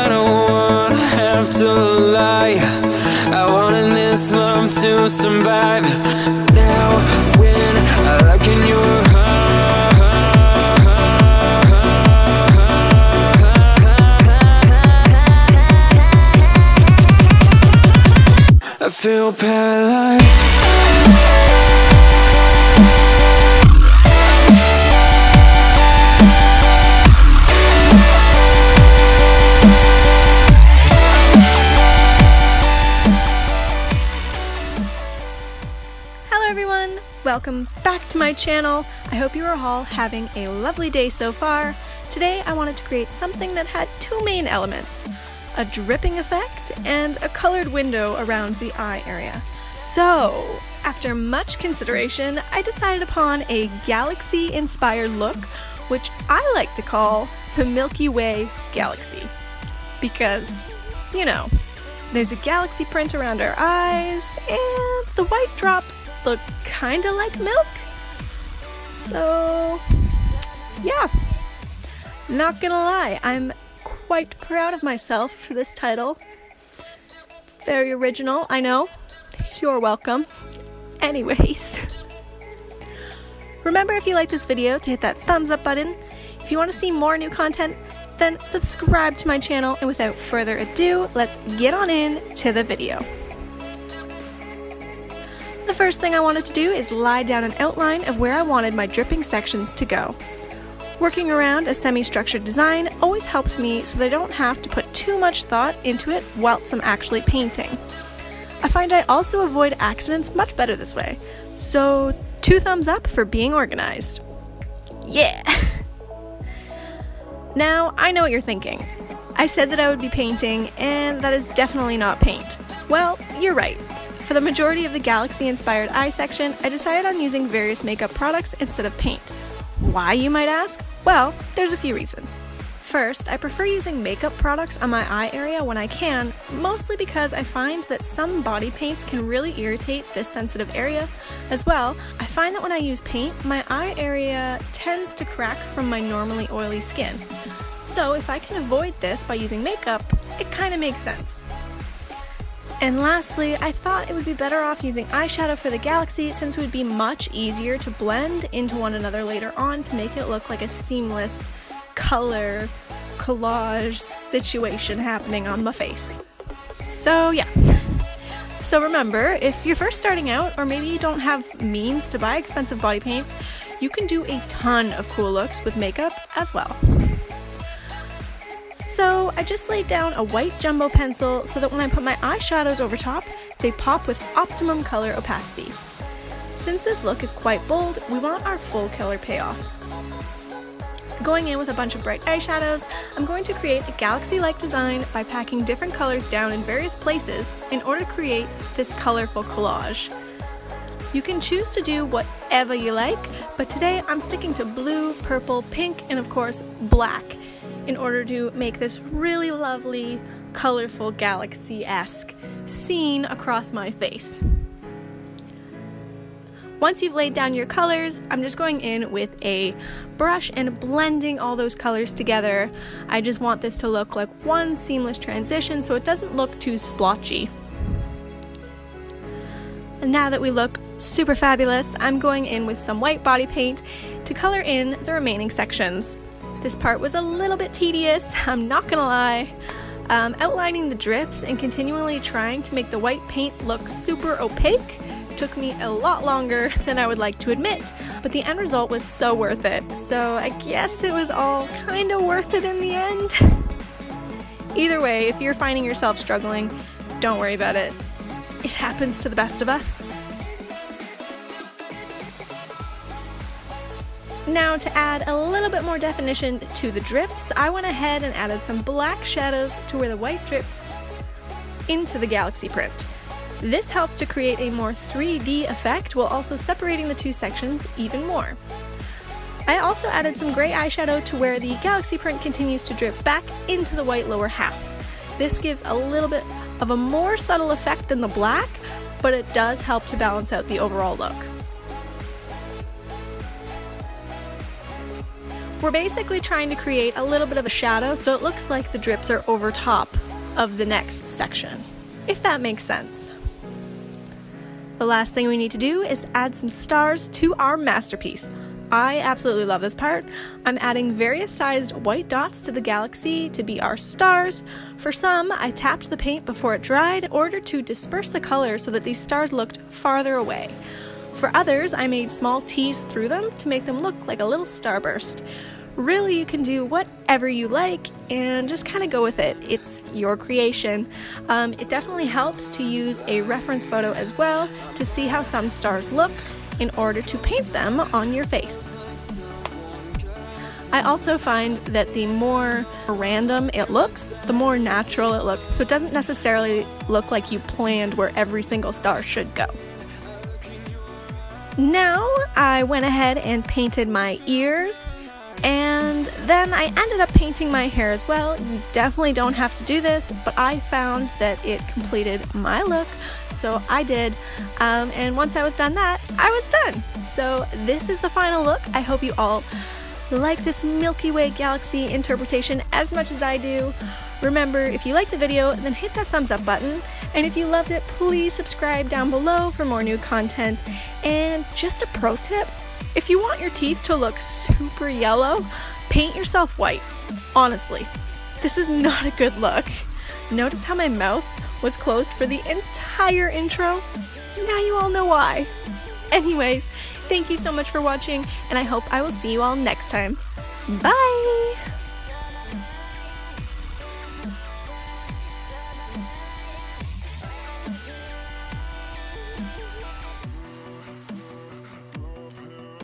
I don't wanna have to lie. I wanted this love to survive. Now when I look in your I feel paralyzed. Hello everyone, welcome back to my channel. I hope you are all having a lovely day so far. Today I wanted to create something that had two main elements: a dripping effect and a colored window around the eye area. So, after much consideration, I decided upon a galaxy-inspired look, which I like to call the Milky Way Galaxy. Because, you know, there's a galaxy print around our eyes, and the white drops look kinda like milk. So, yeah. Not gonna lie, I'm quite proud of myself for this title. It's very original, I know. You're welcome. Anyways. Remember, if you like this video, to hit that thumbs up button. If you want to see more new content, then subscribe to my channel, and without further ado, let's get on in to the video. The first thing I wanted to do is lie down an outline of where I wanted my dripping sections to go. Working around a semi-structured design always helps me so that I don't have to put too much thought into it whilst I'm actually painting. I find I also avoid accidents much better this way, so 2 thumbs up for being organized. Yeah! Now, I know what you're thinking. I said that I would be painting, and that is definitely not paint. Well, you're right. For the majority of the galaxy-inspired eye section, I decided on using various makeup products instead of paint. Why, you might ask? Well, there's a few reasons. First, I prefer using makeup products on my eye area when I can, mostly because I find that some body paints can really irritate this sensitive area. As well, I find that when I use paint, my eye area tends to crack from my normally oily skin. So if I can avoid this by using makeup, it kind of makes sense. And lastly, I thought it would be better off using eyeshadow for the galaxy, since it would be much easier to blend into one another later on to make it look like a seamless color collage situation happening on my face. So yeah. So remember, if you're first starting out, or maybe you don't have means to buy expensive body paints, you can do a ton of cool looks with makeup as well. So I just laid down a white jumbo pencil so that when I put my eyeshadows over top, they pop with optimum color opacity. Since this look is quite bold, we want our full color payoff. Going in with a bunch of bright eyeshadows, I'm going to create a galaxy-like design by packing different colors down in various places in order to create this colorful collage. You can choose to do whatever you like, but today I'm sticking to blue, purple, pink, and of course black, in order to make this really lovely, colorful, galaxy-esque scene across my face. Once you've laid down your colors, I'm just going in with a brush and blending all those colors together. I just want this to look like one seamless transition so it doesn't look too splotchy. And now that we look super fabulous, I'm going in with some white body paint to color in the remaining sections. This part was a little bit tedious, I'm not gonna lie. Outlining the drips and continually trying to make the white paint look super opaque took me a lot longer than I would like to admit, but the end result was so worth it, so I guess it was all kind of worth it in the end. Either way, if you're finding yourself struggling, don't worry about it. It happens to the best of us. Now, to add a little bit more definition to the drips, I went ahead and added some black shadows to where the white drips into the galaxy print. This helps to create a more 3D effect while also separating the two sections even more. I also added some gray eyeshadow to where the galaxy print continues to drip back into the white lower half. This gives a little bit of a more subtle effect than the black, but it does help to balance out the overall look. We're basically trying to create a little bit of a shadow so it looks like the drips are over top of the next section, if that makes sense. The last thing we need to do is add some stars to our masterpiece. I absolutely love this part. I'm adding various sized white dots to the galaxy to be our stars. For some, I tapped the paint before it dried in order to disperse the color so that these stars looked farther away. For others, I made small T's through them to make them look like a little starburst. Really, you can do whatever you like and just kind of go with it. It's your creation. It definitely helps to use a reference photo as well to see how some stars look in order to paint them on your face. I also find that the more random it looks, the more natural it looks. So it doesn't necessarily look like you planned where every single star should go. Now I went ahead and painted my ears, and then I ended up painting my hair as well. You definitely don't have to do this, but I found that it completed my look, so I did. And once I was done that, I was done. So this is the final look. I hope you all like this Milky Way Galaxy interpretation as much as I do. Remember, if you like the video, then hit that thumbs up button. And if you loved it, please subscribe down below for more new content. And just a pro tip, if you want your teeth to look super yellow, paint yourself white. Honestly, this is not a good look. Notice how my mouth was closed for the entire intro? Now you all know why. Anyways, thank you so much for watching, and I hope I will see you all next time. Bye!